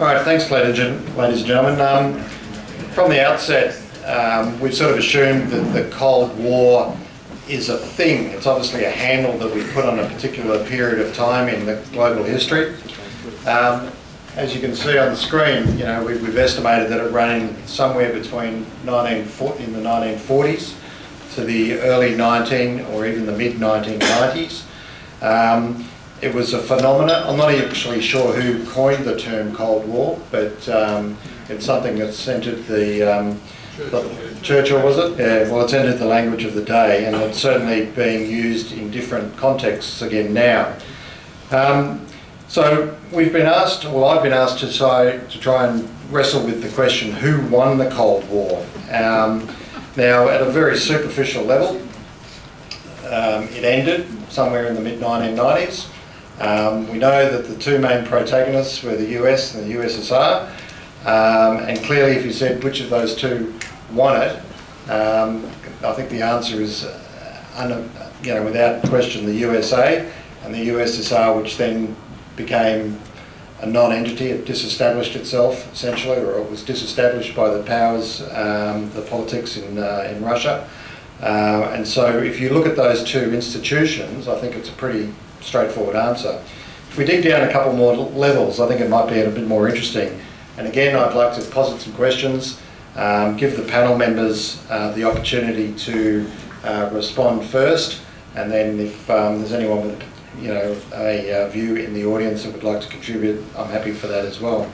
All right, thanks, ladies and gentlemen. From the outset, we've sort of assumed that the Cold War is a thing. It's obviously a handle that we put on a particular period of time in the global history. As you can see on the screen, you know, we've estimated that it ran somewhere between in the 1940s to the early or even the mid 1990s. It was a phenomenon. I'm not actually sure who coined the term Cold War, but it's something that's entered the Churchill, was it? Yeah, well, it's entered the language of the day, and it's certainly being used in different contexts again now. So we've been asked, well, I've been asked to try and wrestle with the question, who won the Cold War? Now, at a very superficial level, it ended somewhere in the mid-1990s. We know that the two main protagonists were the US and the USSR, and clearly if you said which of those two won it, I think the answer is, without question, the USA and the USSR, which then became a non-entity. It disestablished itself, essentially, or it was disestablished by the powers, the politics in Russia. And so if you look at those two institutions, I think it's a pretty straightforward answer. If we dig down a couple more levels, I think it might be a bit more interesting. And again, I'd like to posit some questions, give the panel members the opportunity to respond first, and then if there's anyone with a view in the audience that would like to contribute, I'm happy for that as well.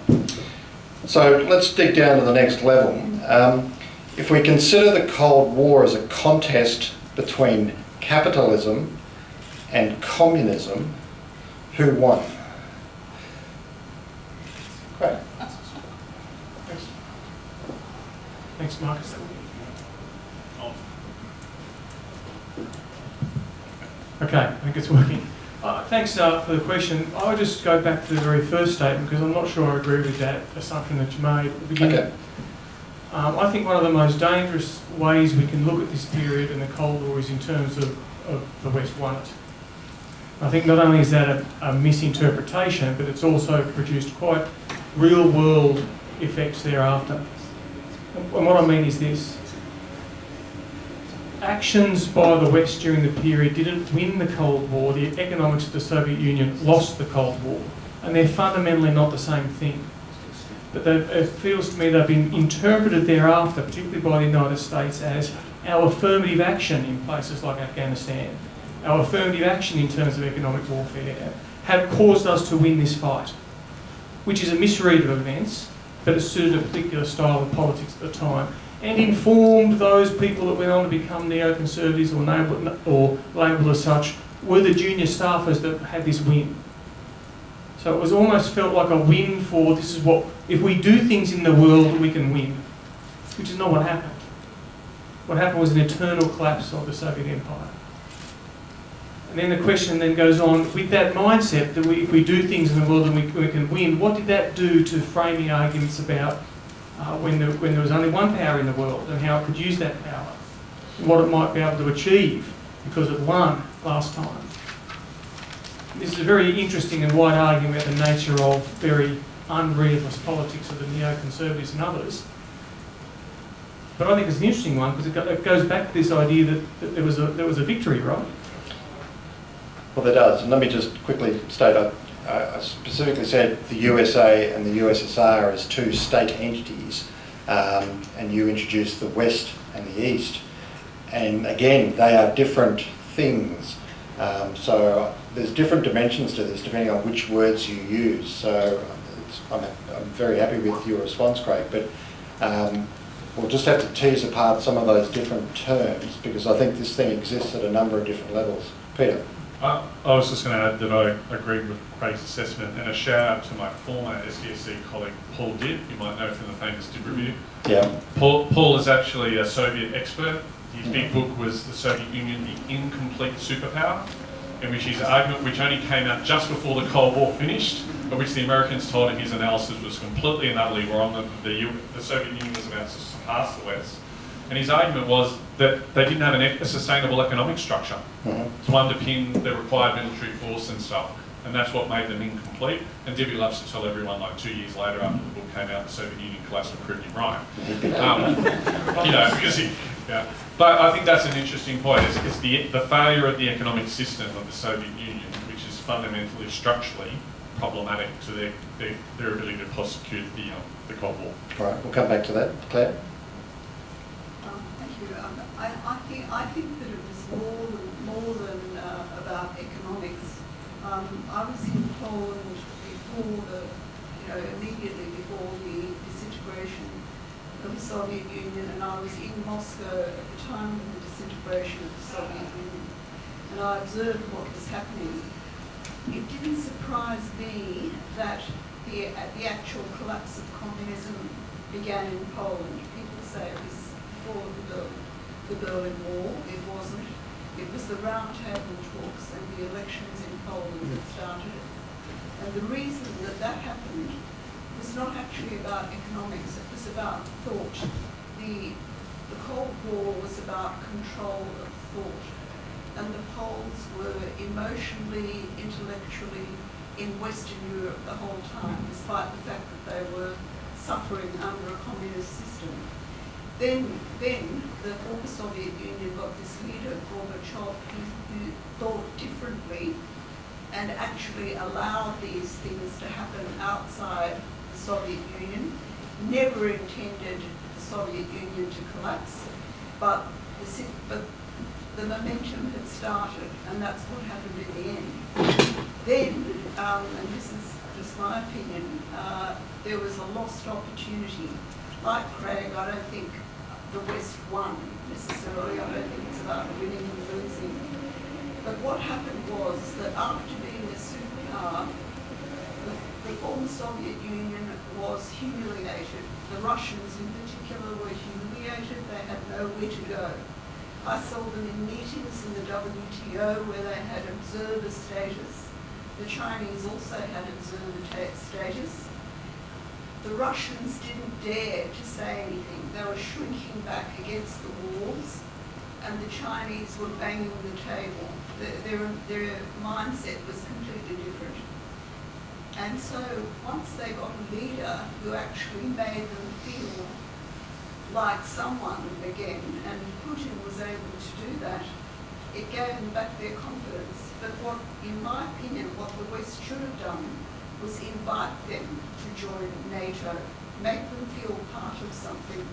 So let's dig down to the next level. If we consider the Cold War as a contest between capitalism and communism, who won? Great. Thanks, Marcus. Okay, I think it's working. Thanks for the question. I would just go back to the very first statement because I'm not sure I agree with that assumption that you made at the beginning. Okay. I think one of the most dangerous ways we can look at this period in the Cold War is in terms of the West won it. I think not only is that a misinterpretation, but it's also produced quite real-world effects thereafter. And what I mean is this. Actions by the West during the period didn't win the Cold War. The economics of the Soviet Union lost the Cold War. And they're fundamentally not the same thing. But it feels to me they've been interpreted thereafter, particularly by the United States, as our affirmative action in places like Afghanistan, our affirmative action in terms of economic warfare, have caused us to win this fight, which is a misread of events, but it suited a particular style of politics at the time, and informed those people that went on to become neoconservatives or labelled as such, were the junior staffers that had this win. So it was almost felt like a win for, this is what, if we do things in the world, we can win, which is not what happened. What happened was an eternal collapse of the Soviet Empire. And then the question then goes on, with that mindset that if we do things in the world and we can win, what did that do to framing arguments about when there was only one power in the world and how it could use that power, and what it might be able to achieve because it won last time? This is a very interesting and wide argument about the nature of very unrealist politics of the neoconservatives and others. But I think it's an interesting one because it goes back to this idea that there was a victory, right? Well, there does. And let me just quickly state, I specifically said the USA and the USSR as two state entities, and you introduced the West and the East. And again, they are different things. So there's different dimensions to this depending on which words you use. So I'm very happy with your response, Craig, but we'll just have to tease apart some of those different terms because I think this thing exists at a number of different levels. Peter. I was just going to add that I agree with Craig's assessment, and a shout out to my former SDSC colleague Paul Dibb, you might know from the famous Dibb Review. Yeah. Paul is actually a Soviet expert. His big book was The Soviet Union, the Incomplete Superpower, in which his argument, which only came out just before the Cold War finished, but which the Americans told him his analysis was completely and utterly wrong, that the Soviet Union was about to surpass the West. And his argument was that they didn't have a sustainable economic structure to underpin the required military force and stuff. And that's what made them incomplete. And Debbie loves to tell everyone, like 2 years later after the book came out, the Soviet Union collapsed and proved him right. Because yeah. But I think that's an interesting point. It's the failure of the economic system of the Soviet Union, which is fundamentally structurally problematic to their ability to prosecute the Cold War. All right, we'll come back to that. Claire? Thank you. I think that it was more than about economics. I was in Poland immediately before the disintegration of the Soviet Union, and I was in Moscow at the time of the disintegration of the Soviet Union, and I observed what was happening. It didn't surprise me that the actual collapse of communism began in Poland. People say it was before the Berlin Wall. It wasn't. It was the round table talks and the elections in Poland that started it. And the reason that happened was not actually about economics, it was about thought. The Cold War was about control of thought. And the Poles were emotionally, intellectually in Western Europe the whole time, despite the fact that they were suffering under a communist system. Then the former Soviet Union got this leader, Gorbachev, who thought differently and actually allowed these things to happen outside the Soviet Union, never intended the Soviet Union to collapse, but the momentum had started, and that's what happened in the end. Then, and this is just my opinion, there was a lost opportunity. Like Craig, I don't think the West won necessarily. I don't think it's about winning and losing. But what happened was that after being a superpower, the former Soviet Union was humiliated. The Russians in particular were humiliated. They had nowhere to go. I saw them in meetings in the WTO where they had observer status. The Chinese also had observer status. The Russians didn't dare to say anything. They were shrinking back against the walls, and the Chinese were banging the table. Their mindset was completely different. And so once they got a leader who actually made them feel like someone again, and Putin was able to do that, it gave them back their confidence. But what, in my opinion, what the West should have done was invite them to join NATO, make them feel part of something,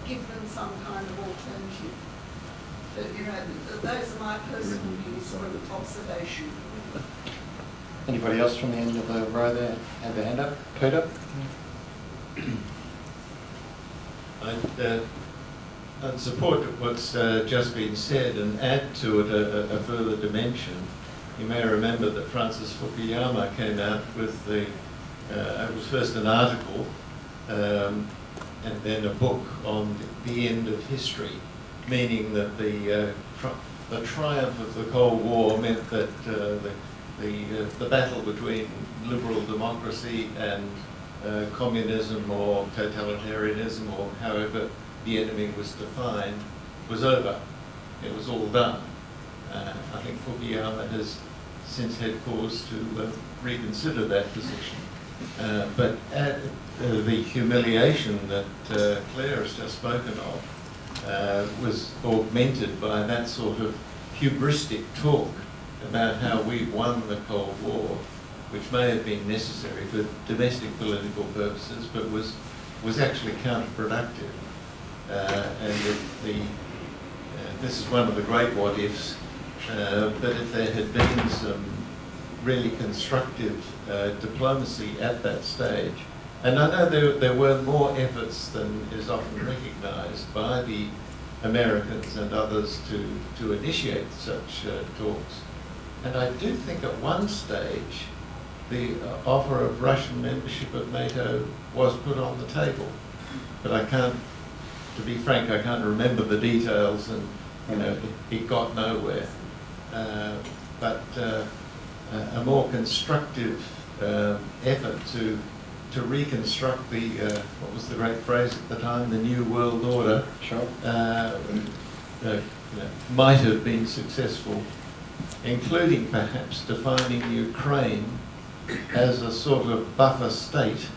give them some kind of alternative. But, those are my personal views of observation. Anybody else from the end of the row there have their hand up? Peter? I'd support what's just been said and add to it a further dimension. You may remember that Francis Fukuyama came out with it was first an article and then a book on the end of history, meaning that the triumph of the Cold War meant that the battle between liberal democracy and communism or totalitarianism, or however the enemy was defined, was over. It was all done. I think Fukuyama has since had cause to reconsider that position. But the humiliation that Clare has just spoken of was augmented by that sort of hubristic talk about how we won the Cold War, which may have been necessary for domestic political purposes, but was actually counterproductive. This is one of the great what-ifs, but if there had been some really constructive diplomacy at that stage, and I know there were more efforts than is often recognised by the Americans and others to initiate such talks. And I do think at one stage the offer of Russian membership of NATO was put on the table. But I can't, to be frank, I can't remember the details, and it got nowhere. But a more constructive effort to reconstruct the, what was the great phrase at the time, the New World Order, Sure. might have been successful including perhaps defining Ukraine as a sort of buffer state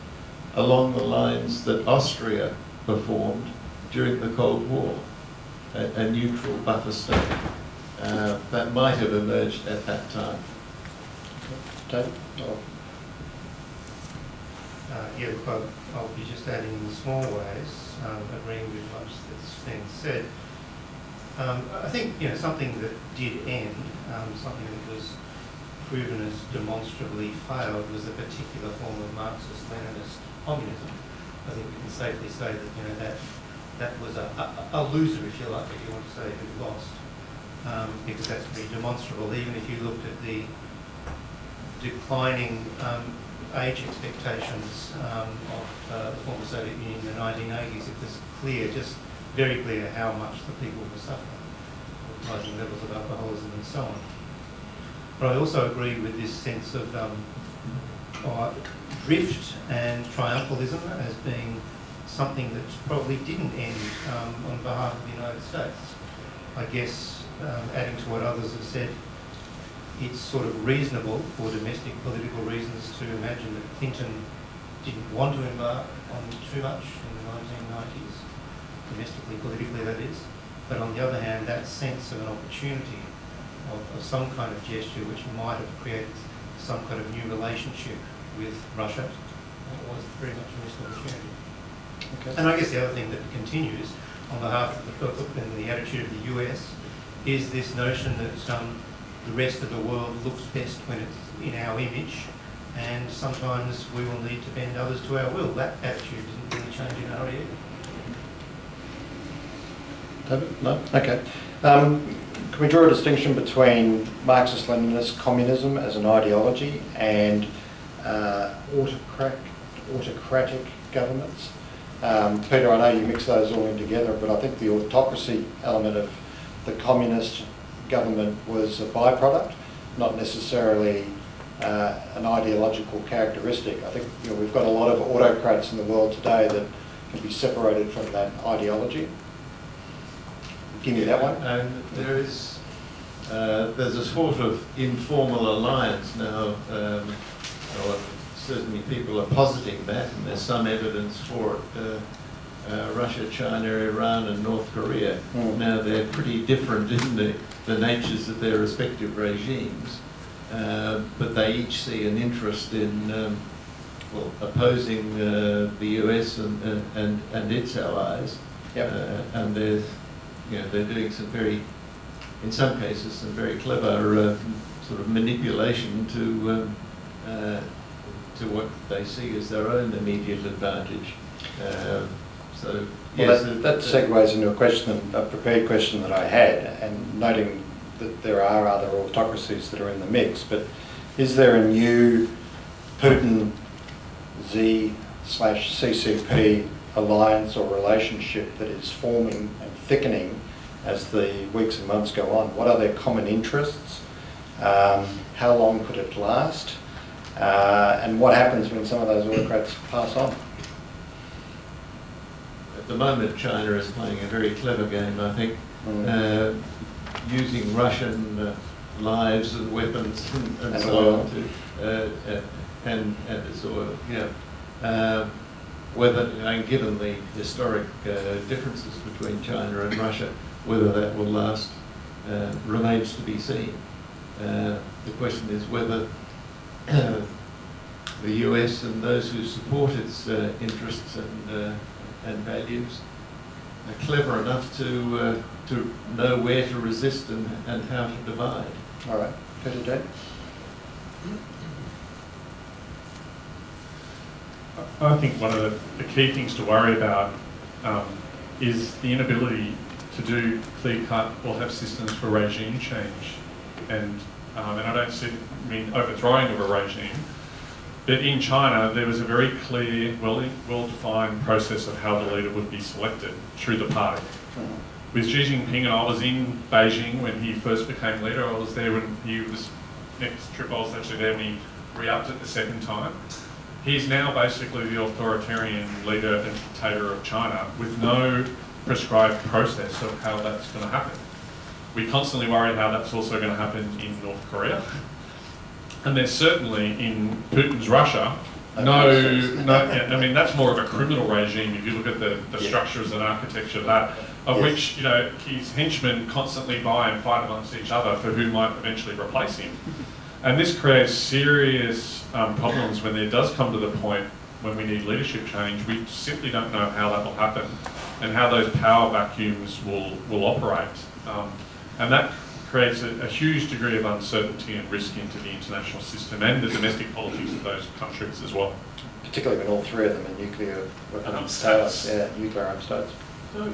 along the lines that Austria performed during the Cold War, a neutral buffer state that might have emerged at that time. David? Or- Yeah, look, I'll be just adding in small ways, agreeing with much that's been said. I think, something that did end, something that was proven as demonstrably failed, was a particular form of Marxist-Leninist communism. I think we can safely say that, that was a loser, if you like, if you want to say who lost, because that's pretty demonstrable. Even if you looked at the declining age expectations of the former Soviet Union in the 1980s, it was clear, just very clear, how much the people were suffering, rising levels of alcoholism and so on. But I also agree with this sense of drift and triumphalism as being something that probably didn't end on behalf of the United States. I guess, adding to what others have said, it's sort of reasonable for domestic political reasons to imagine that Clinton didn't want to embark on too much in the 1990s, domestically, politically that is. But on the other hand, that sense of an opportunity of some kind of gesture which might have created some kind of new relationship with Russia was very much a missed opportunity. Okay. And I guess the other thing that continues on behalf of the attitude of the US is this notion that the rest of the world looks best when it's in our image, and sometimes we will need to bend others to our will. That attitude didn't really change in a hurry either. David? No? Okay. Can we draw a distinction between Marxist-Leninist communism as an ideology and autocratic governments? Peter, I know you mix those all in together, but I think the autocracy element of the communist government was a byproduct, not necessarily an ideological characteristic. I think we've got a lot of autocrats in the world today that can be separated from that ideology. Give me that one. And there's a sort of informal alliance now. Or certainly people are positing that, and there's some evidence for it. Russia, China, Iran and North Korea. Now they're pretty different in the natures of their respective regimes, but they each see an interest in opposing the US and its allies. Yep. And they're doing some very, in some cases, some very clever sort of manipulation to what they see as their own immediate advantage. So yes, that segues into a prepared question that I had, and noting that there are other autocracies that are in the mix, but is there a new Putin Z/CCP alliance or relationship that is forming and thickening as the weeks and months go on? What are their common interests? How long could it last? And what happens when some of those autocrats pass on? At the moment, China is playing a very clever game, I think, using Russian lives and weapons and so oil. on to and its oil. Yeah. Whether, and given the historic differences between China and Russia, whether that will last remains to be seen. The question is whether the US and those who support its interests and values are clever enough to know where to resist and how to divide. All right. Peter J. I think one of the key things to worry about is the inability to do clear-cut or have systems for regime change. And I don't mean overthrowing of a regime, but in China there was a very clear, well-defined process of how the leader would be selected through the party. With Xi Jinping, and I was in Beijing when he first became leader. I was there when he was, next trip I was actually there when he re-upped it the second time. He's now basically the authoritarian leader and dictator of China with no prescribed process of how that's going to happen. We constantly worry how that's also going to happen in North Korea. And there's certainly in Putin's Russia, I mean, that's more of a criminal regime if you look at the structures and architecture of that, of which, you know, his henchmen constantly buy and fight amongst each other for who might eventually replace him. And this creates serious problems when there does come to the point when we need leadership change. We simply don't know how that will happen and how those power vacuums will operate. And that creates a huge degree of uncertainty and risk into the international system and the domestic politics of those countries as well. Particularly when all three of them are nuclear weapon states. Yeah, nuclear armed states. So,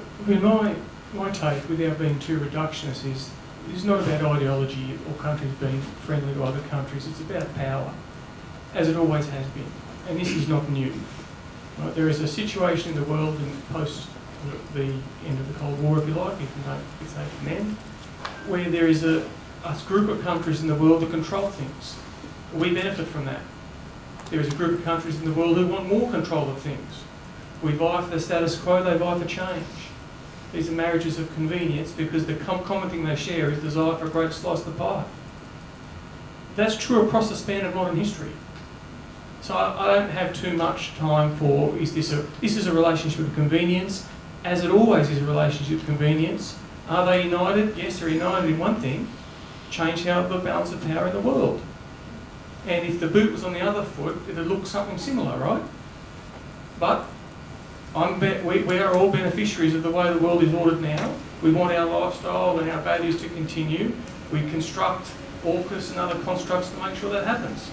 my take, without being too reductionist, is it's not about ideology or countries being friendly to other countries. It's about power, as it always has been. And this is not new. Right? There is a situation in the world in post the end of the Cold War, if you like, if you don't say it then, where there is a group of countries in the world that control things. We benefit from that. There is a group of countries in the world who want more control of things. We vie for the status quo, they vie for change. These are marriages of convenience because the common thing they share is desire for a great slice of the pie. That's true across the span of modern history. So I don't have too much time for, this is a relationship of convenience, as it always is a relationship of convenience. Are they united? Yes, they're united in one thing, change how the balance of power in the world. And if the boot was on the other foot, it would look something similar, right? But we are all beneficiaries of the way the world is ordered now. We want our lifestyle and our values to continue. We construct AUKUS and other constructs to make sure that happens.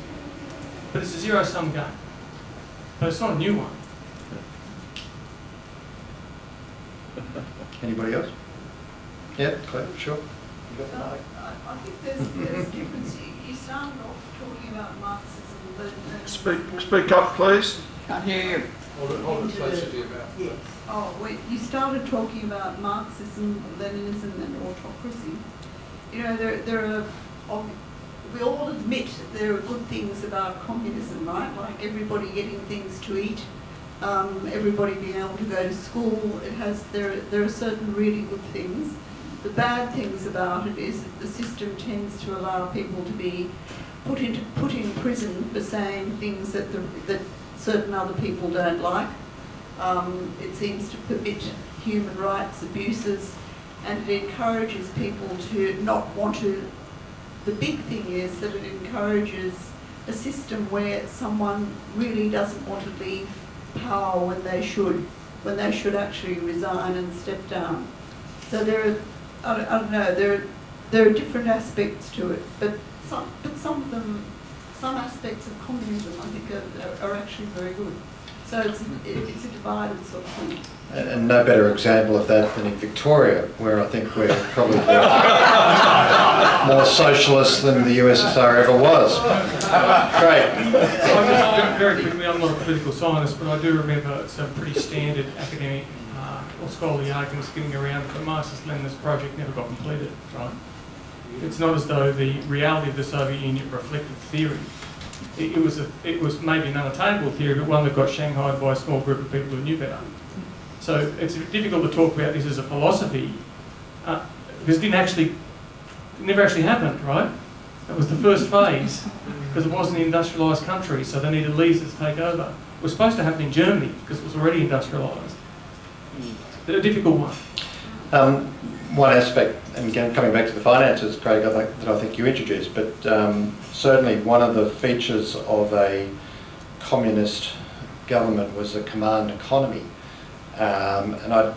But it's a zero-sum game. But it's not a new one. Anybody else? Yeah, Clare, sure. I think there's a difference. You started off talking about Marxism. Speak up, please. Can't hear you. Hold it closer to your mouth. Yes. Oh, wait, you started talking about Marxism, Leninism and autocracy. You know, there are, we all admit there are good things about communism, right? Like everybody getting things to eat, everybody being able to go to school. There are certain really good things. The bad things about it is that the system tends to allow people to be put in prison for saying things that certain other people don't like. It seems to permit human rights abuses, and it encourages people to not want to. The big thing is that it encourages a system where someone really doesn't want to leave power when they should actually resign and step down. So there are, I don't know, there are different aspects to it, but some of them, some aspects of communism I think are actually very good. So it's a divided sort of thing. And no better example of that than in Victoria, where I think we're probably more socialist than the USSR ever was. Great. Very quickly, I'm not a political scientist, but I do remember some pretty standard academic or scholarly arguments getting around that the Marxist-Leninist project never got completed, right? It's not as though the reality of the Soviet Union reflected theory. It was maybe an unattainable theory, but one that got shanghaied by a small group of people who knew better. So it's difficult to talk about this as a philosophy, because it never actually happened, right? That was the first phase, because it wasn't an industrialised country, so they needed leaders to take over. It was supposed to happen in Germany, because it was already industrialised. A difficult one. One aspect, and again coming back to the finances, Craig, that I think you introduced, but certainly one of the features of a communist government was a command economy. And I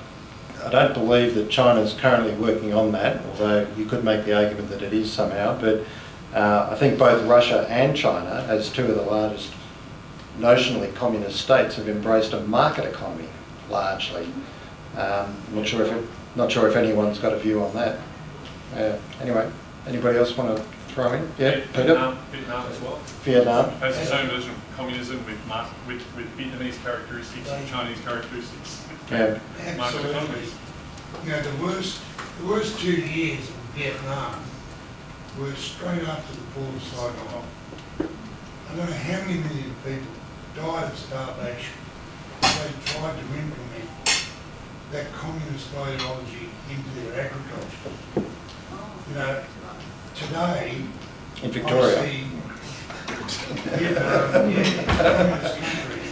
don't believe that China's currently working on that, although you could make the argument that it is somehow, but I think both Russia and China, as two of the largest notionally communist states, have embraced a market economy largely. Not sure if anyone's got a view on that. Anyway, anybody else want to throw in? Yeah, Vietnam as well. Vietnam. Has its own version of communism with Vietnamese characteristics and Chinese characteristics. Yeah. Market economies. You know, the worst 2 years in Vietnam were straight after the fall of Saigon. I don't know how many million people died of starvation. They tried to implement that communist ideology into their agriculture. You know, today, In Victoria. I see Vietnam, it's a communist country,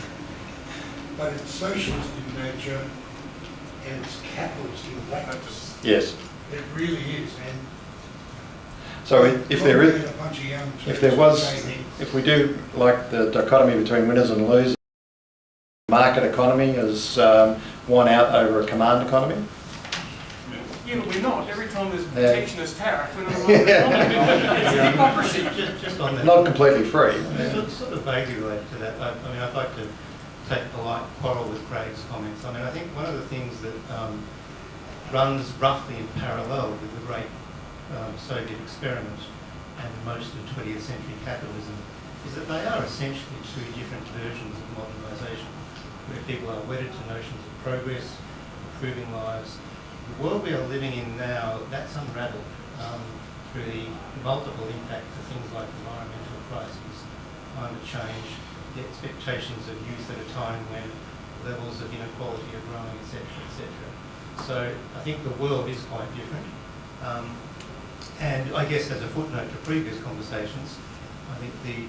but it's socialist in nature and it's capitalist in practice. Yes. It really is. And So if there is, a bunch of young if there was, if we do like the dichotomy between winners and losers, market economy has won out over a command economy. Yeah, but we're not. Every time there's a protectionist tariff, we're not allowed to. It's a hypocrisy. Just on that. Not completely free. Sort of vaguely related to that. I mean, I'd like to take a light quarrel with Craig's comments. I mean, I think one of the things that runs roughly in parallel with the great Soviet experiment and most of 20th century capitalism is that they are essentially two different versions of modernisation, where people are wedded to notions of progress, improving lives. The world we are living in now, that's unravelled through the multiple impacts of things like environmental crises, climate change, the expectations of youth at a time when levels of inequality are growing, etc., etc. So I think the world is quite different. And I guess as a footnote to previous conversations, I think the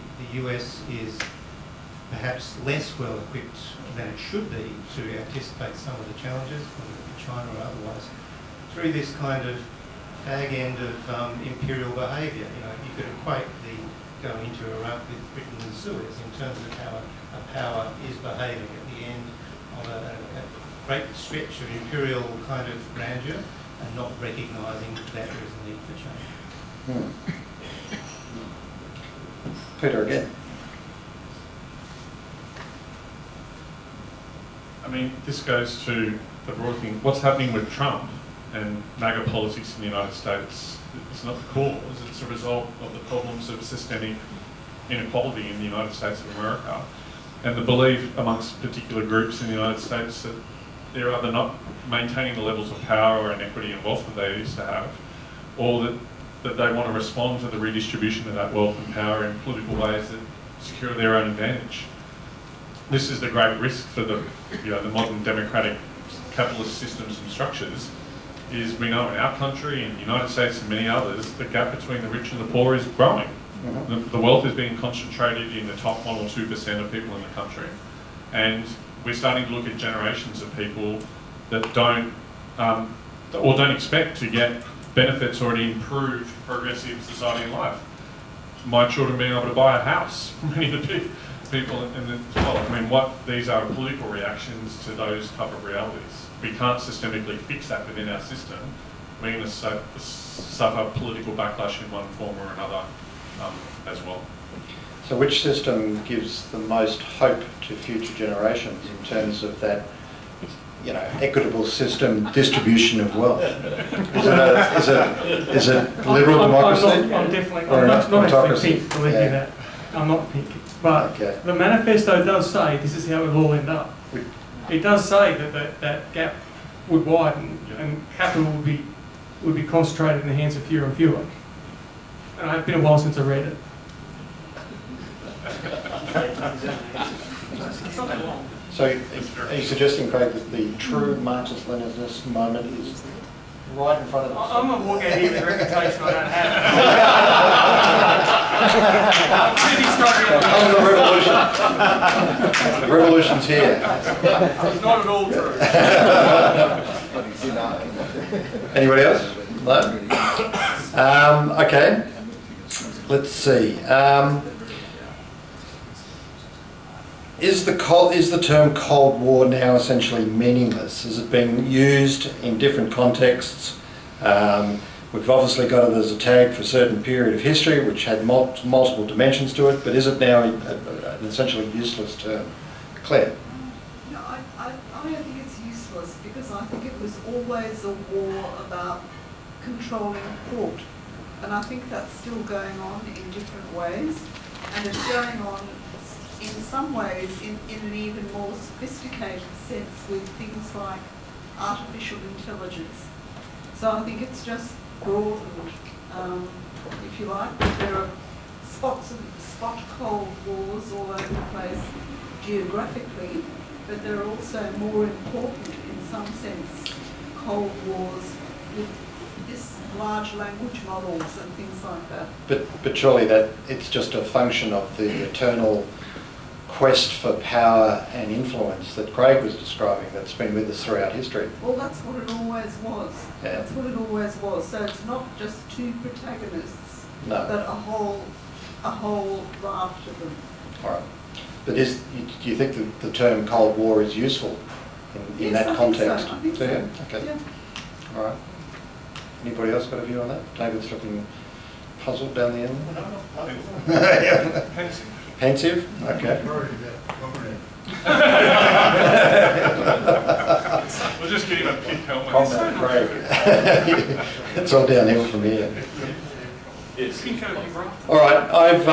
US is perhaps less well equipped than it should be to anticipate some of the challenges, whether it be China or otherwise, through this kind of fag end of imperial behaviour. You know, you could equate the going into Iraq with Britain and Suez in terms of how a power is behaving at the end of a great stretch of imperial kind of grandeur and not recognising that there is a need for change. Peter again. I mean, this goes to the broad thing. What's happening with Trump and MAGA politics in the United States is not the cause. It's a result of the problems of systemic inequality in the United States of America and the belief amongst particular groups in the United States that they're either not maintaining the levels of power and equity and wealth that they used to have, or that they want to respond to the redistribution of that wealth and power in political ways that secure their own advantage. This is the great risk for the modern democratic capitalist systems and structures. Is we know in our country, in the United States and many others, the gap between the rich and the poor is growing. The wealth is being concentrated in the top 1 or 2% of people in the country. And we're starting to look at generations of people that don't expect to get benefits or any improved progressive society in life. My children being able to buy a house, many of the people in the well, I mean, these are political reactions to those type of realities. We can't systemically fix that within our system. We're going to suffer political backlash in one form or another as well. So which system gives the most hope to future generations in terms of that, equitable system distribution of wealth? Is it liberal democracy? I'm definitely or not autocracy? pink, believe me that. I'm not pink. But the manifesto does say this is how it will all end up. It does say that gap would widen and capital would be concentrated in the hands of fewer and fewer. And it's been a while since I read it. So are you suggesting, Craig, that the true Marxist-Leninist moment is right in front of us? I'm not walking out here with a reputation I don't have. I'm busy struggling. The revolution's here. It's not at all true. Anybody else? No? Okay. Let's see. Is the term Cold War now essentially meaningless? Has it been used in different contexts? We've obviously got it as a tag for a certain period of history which had multiple dimensions to it, but is it now an essentially useless term? Claire? No, I don't think it's useless because I think it was always a war about controlling thought. And I think that's still going on in different ways. And it's going on in some ways in an even more sophisticated sense with things like artificial intelligence. So I think it's just broadened, if you like. There are spot cold wars all over the place geographically, but there are also more important, in some sense, cold wars with this large language models and things like that. But surely that it's just a function of the eternal quest for power and influence that Craig was describing that's been with us throughout history. Well, that's what it always was. Yeah. That's what it always was. So it's not just two protagonists, No. but a whole raft of them. All right. But do you think that the term Cold War is useful in Yes, that I context? think so. Do you? Okay. Yeah. All right. Anybody else got a view on that? David's looking puzzled down the end. Yeah. Pensive. Pensive? Okay. Worried about comrade. We'll just get him a pink helmet. Comrade Craig. It's all downhill from here. Yes. Pink helmet, bro. All right, I've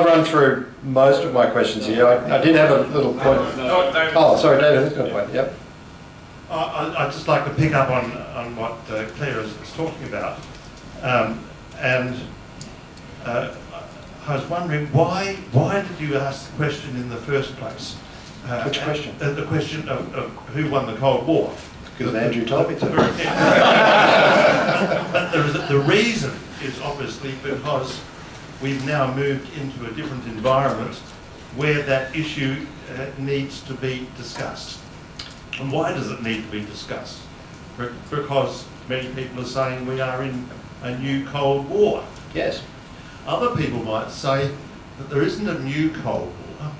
run through most of my questions here. I did have a little point. No, David. Oh, sorry, David has got a point. Yep. I'd just like to pick up on what Clare is talking about. I was wondering, why did you ask the question in the first place? Which question? The question of who won the Cold War. Because Andrew told me to. But the reason is obviously because we've now moved into a different environment where that issue needs to be discussed. And why does it need to be discussed? Because many people are saying we are in a new Cold War. Yes. Other people might say that there isn't a new Cold War,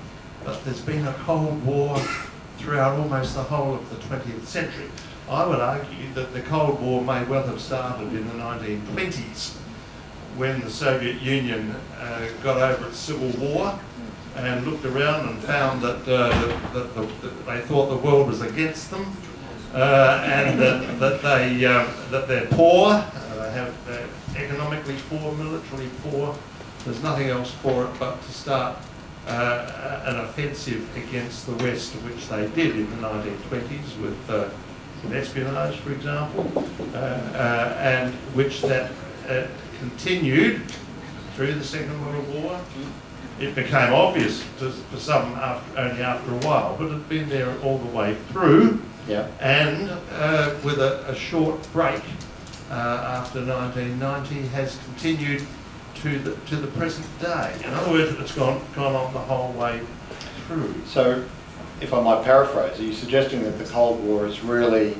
but there's been a Cold War throughout almost the whole of the 20th century. I would argue that the Cold War may well have started in the 1920s when the Soviet Union got over its civil war and looked around and found that, that they thought the world was against them and that they're poor, they're economically poor, militarily poor. There's nothing else for it but to start an offensive against the West, which they did in the 1920s with espionage, for example, and which that continued through the Second World War. It became obvious for some only after a while, but it had been there all the way through. Yeah. And with a short break after 1990, has continued to the present day. In other words, it's gone on the whole way through. So, if I might paraphrase, are you suggesting that the Cold War is really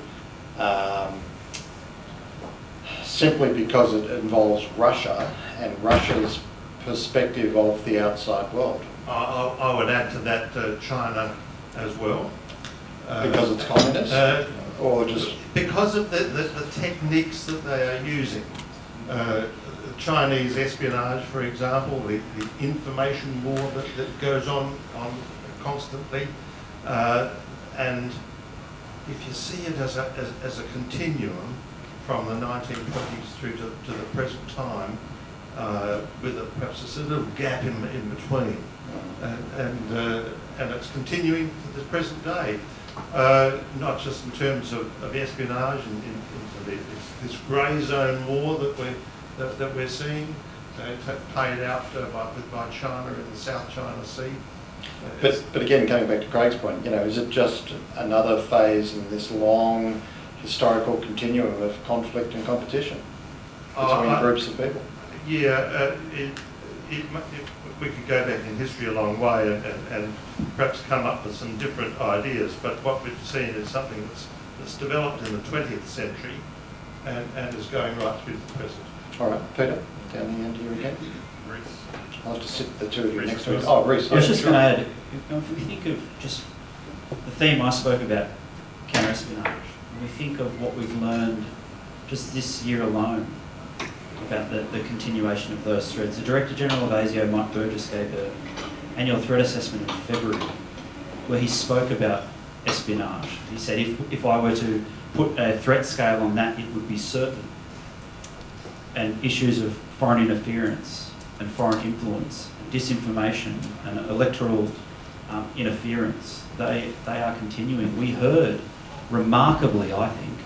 simply because it involves Russia and Russia's perspective of the outside world? I would add to that China as well. Because it's communist? Or just... Because of the techniques that they are using. Chinese espionage, for example, the information war that goes on constantly. And if you see it as a continuum from the 1920s through to the present time, with perhaps a little gap in between, and it's continuing to the present day, not just in terms of espionage and into this grey zone war that we're seeing played out by China in the South China Sea. But again, coming back to Craig's point, is it just another phase in this long historical continuum of conflict and competition between groups of people? Yeah, we could go back in history a long way and perhaps come up with some different ideas, but what we've seen is something that's developed in the 20th century and is going right through the present. All right, Peter, down the end here again. Rhys. I'll have to sit the two of you Rhys next to each first. other. Oh, Rhys. I was yeah, just sure. going to add, if we think of just the theme I spoke about, counter-espionage, and we think of what we've learned just this year alone about the continuation of those threats. The Director General of ASIO, Mike Burgess, gave an annual threat assessment in February where he spoke about espionage. He said, if I were to put a threat scale on that, it would be certain. And issues of foreign interference and foreign influence, disinformation and electoral interference, they are continuing. We heard, remarkably I think,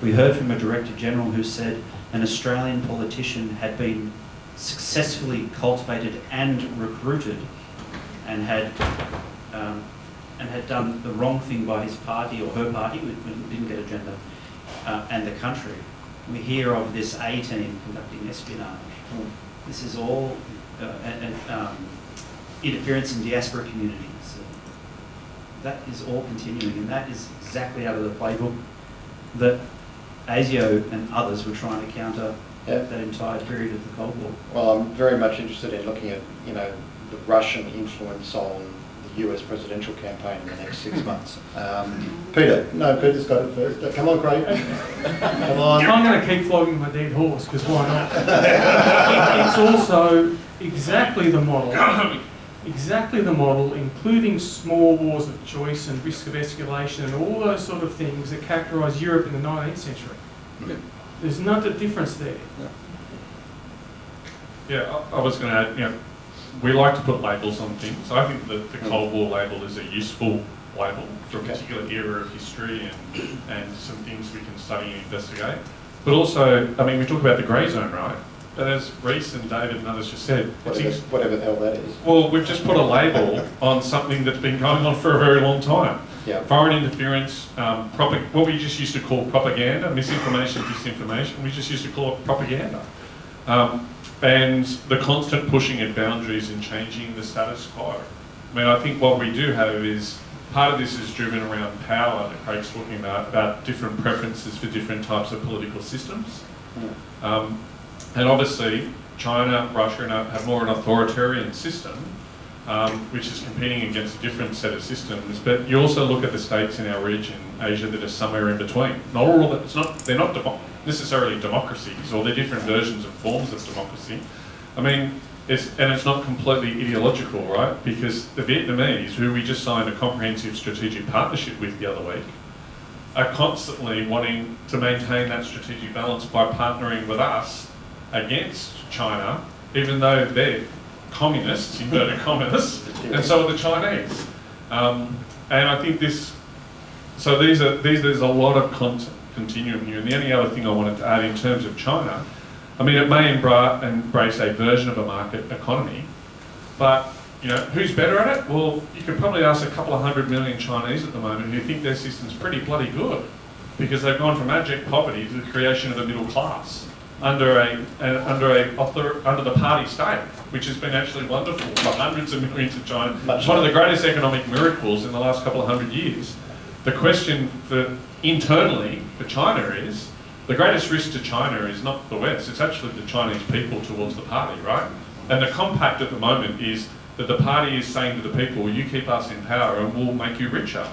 we heard from a Director General who said an Australian politician had been successfully cultivated and recruited and had done the wrong thing by his party or her party, we didn't get a gender, and the country, We hear of this A-team conducting espionage. This is all interference in diaspora communities. That is all continuing, and that is exactly out of the playbook that ASIO and others were trying to counter that entire period of the Cold War. Well, I'm very much interested in looking at, the Russian influence on the US presidential campaign in the next 6 months. Peter. No, Peter's got it first. Come on, Craig. Come on. I'm going to keep flogging my dead horse, because why not? It's also exactly the model, including small wars of choice and risk of escalation and all those sort of things that characterised Europe in the 19th century. There's not a difference there. Yeah, I was going to add, we like to put labels on things. I think that the Cold War label is a useful label for a particular era of history and some things we can study and investigate. But also, we talk about the grey zone, right? But as Rhys and David and others just said, whatever the hell that is. Well, we've just put a label on something that's been going on for a very long time. Yeah. Foreign interference, what we just used to call propaganda, misinformation, disinformation, we just used to call it propaganda. And the constant pushing at boundaries and changing the status quo. I think what we do have is, part of this is driven around power that Craig's talking about different preferences for different types of political systems. And obviously, China, Russia have more an authoritarian system, which is competing against a different set of systems. But you also look at the states in our region, Asia, that are somewhere in between. Not all of it. They're not necessarily democracies, or they're different versions of forms of democracy. It's not completely ideological, right? Because the Vietnamese, who we just signed a comprehensive strategic partnership with the other week, are constantly wanting to maintain that strategic balance by partnering with us against China, even though they're communists, inverted communists, and so are the Chinese. And I think there's a lot of continuum here. And the only other thing I wanted to add in terms of China, it may embrace a version of a market economy, but who's better at it? Well, you could probably ask a couple of 100 million Chinese at the moment who think their system's pretty bloody good, because they've gone from abject poverty to the creation of a middle class under the party state, which has been actually wonderful for hundreds of millions of China. It's one of the greatest economic miracles in the last couple of 100 years. The question internally for China is, the greatest risk to China is not the West, it's actually the Chinese people towards the party, right? And the compact at the moment is that the party is saying to the people, you keep us in power and we'll make you richer.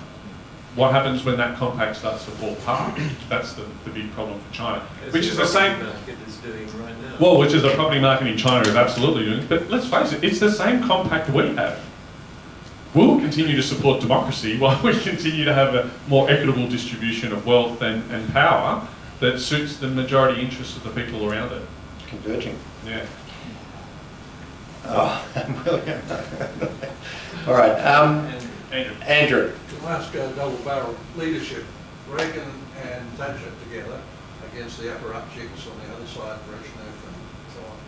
What happens when that compact starts to fall apart? That's the big problem for China. Which is the same market is doing right now. Well, which is the property market in China is absolutely doing. But let's face it, it's the same compact we have. We'll continue to support democracy while we continue to have a more equitable distribution of wealth and power that suits the majority interests of the people around it. Converging. Yeah. Oh, brilliant. All right. Andrew. Glasgow double-barrel leadership, Reagan and Thatcher together against the apparatchiks on the other side, Brezhnev and so on.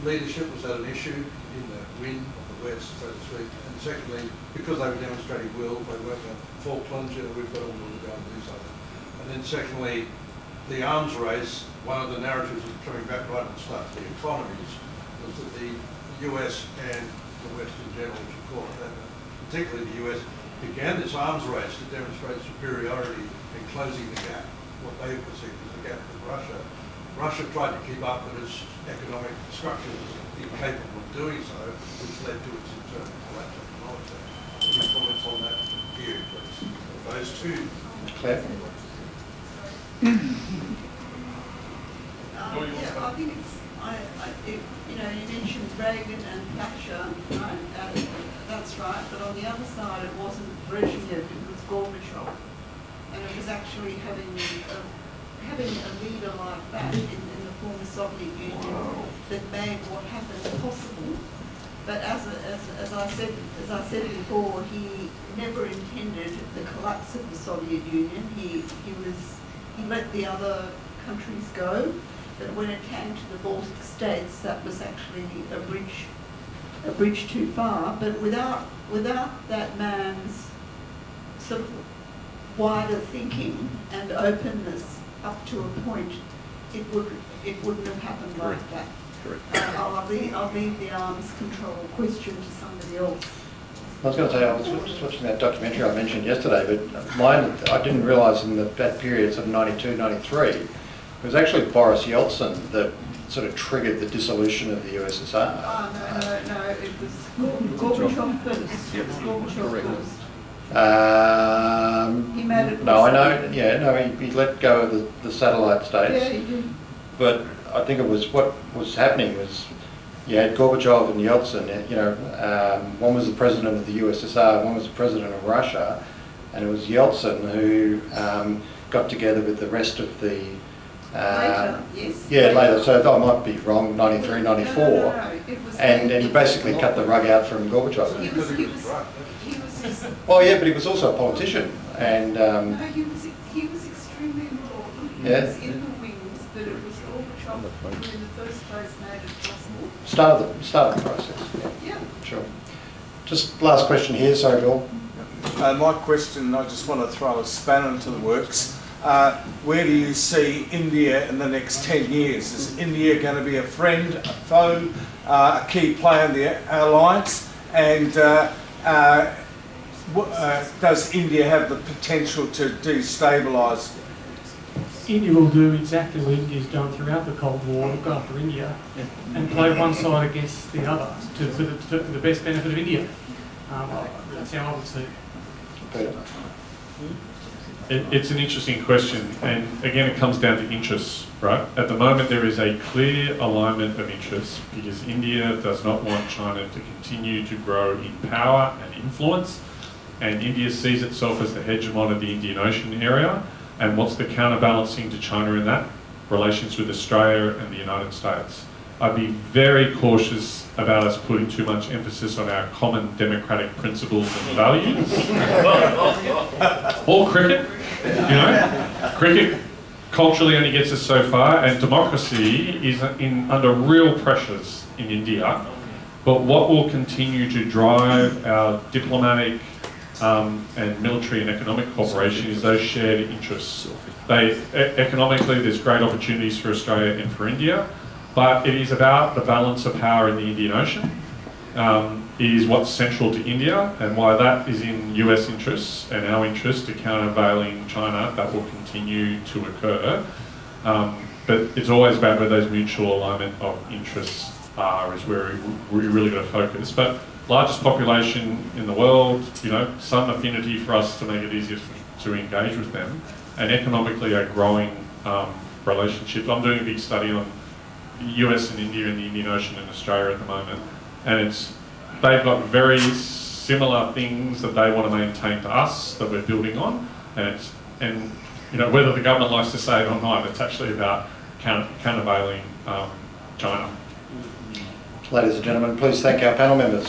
Leadership, was that an issue in the win of the West, so to speak? And secondly, because they were demonstrating will, they weren't going to fall plunger, we've got all to go and do something. And then secondly, the arms race, one of the narratives was coming back right at the start of the economies, was that the US and the West in general, as you call it, particularly the US, began this arms race to demonstrate superiority in closing the gap, what they perceived as the gap with Russia. Russia tried to keep up, but its economic structure was incapable of doing so, which led to its internal collapse economically. Any comments on that view, please? Those two. Clare? Yeah, I think it's, you mentioned Reagan and Thatcher, right? That's right, but on the other side it wasn't Brezhnev, it was Gorbachev. And it was actually having a leader like that in the former Soviet Union that made what happened possible. But as I said before, he never intended the collapse of the Soviet Union. He let the other countries go. But when it came to the Baltic states, that was actually a bridge too far. But without that man's sort of wider thinking and openness up to a point, it wouldn't have happened like that. Correct. I'll leave the arms control question to somebody else. I was going to say, I was just watching that documentary I mentioned yesterday, but mine, I didn't realise in that period of 92, 93, it was actually Boris Yeltsin that sort of triggered the dissolution of the USSR. Oh, no, it was Gorbachev first. It was Gorbachev first. He made it. No, I know. Yeah, no, he let go of the satellite states. Yeah, he did. But I think it was what was happening was you had Gorbachev and Yeltsin. You know, one was the president of the USSR, one was the president of Russia, and it was Yeltsin who got together with the rest of the. Later, yes. Yeah, later. So I might be wrong. 93, 94, No, it was and he basically cut the rug out from Gorbachev. He was Well, yeah, but he was also a politician, and no, he was extremely important. He Yeah. was in the wings, but it was Gorbachev who in the first place made it possible. start the process. Yeah, Yeah. sure. Just last question here. Sorry, Bill. My question, I just want to throw a spanner into the works. Where do you see India in the next 10 years? Is India going to be a friend, a foe, a key player in the alliance? And does India have the potential to destabilise? India will do exactly what India's done throughout the Cold War, look after India, and play one side against the other for the best benefit of India. That's how I would see it. Peter. It's an interesting question, and again, it comes down to interests, right? At the moment, there is a clear alignment of interests because India does not want China to continue to grow in power and influence, and India sees itself as the hegemon of the Indian Ocean area. And what's the counterbalancing to China in that? Relations with Australia and the United States. I'd be very cautious about us putting too much emphasis on our common democratic principles and values. Or cricket, you know. Cricket culturally only gets us so far, and democracy is under real pressures in India. But what will continue to drive our diplomatic and military and economic cooperation is those shared interests. Economically, there's great opportunities for Australia and for India, but it is about the balance of power in the Indian Ocean. It is what's central to India, and why that is in US interests and our interest to countervailing China, that will continue to occur. But it's always about where those mutual alignment of interests are is where we really got to focus. But largest population in the world, you know, some affinity for us to make it easier to engage with them, and economically a growing relationship. I'm doing a big study on the US and India and the Indian Ocean and Australia at the moment, and they've got very similar things that they want to maintain to us that we're building on, and you know, whether the government likes to say it or not, it's actually about countervailing China. Ladies and gentlemen, please thank our panel members.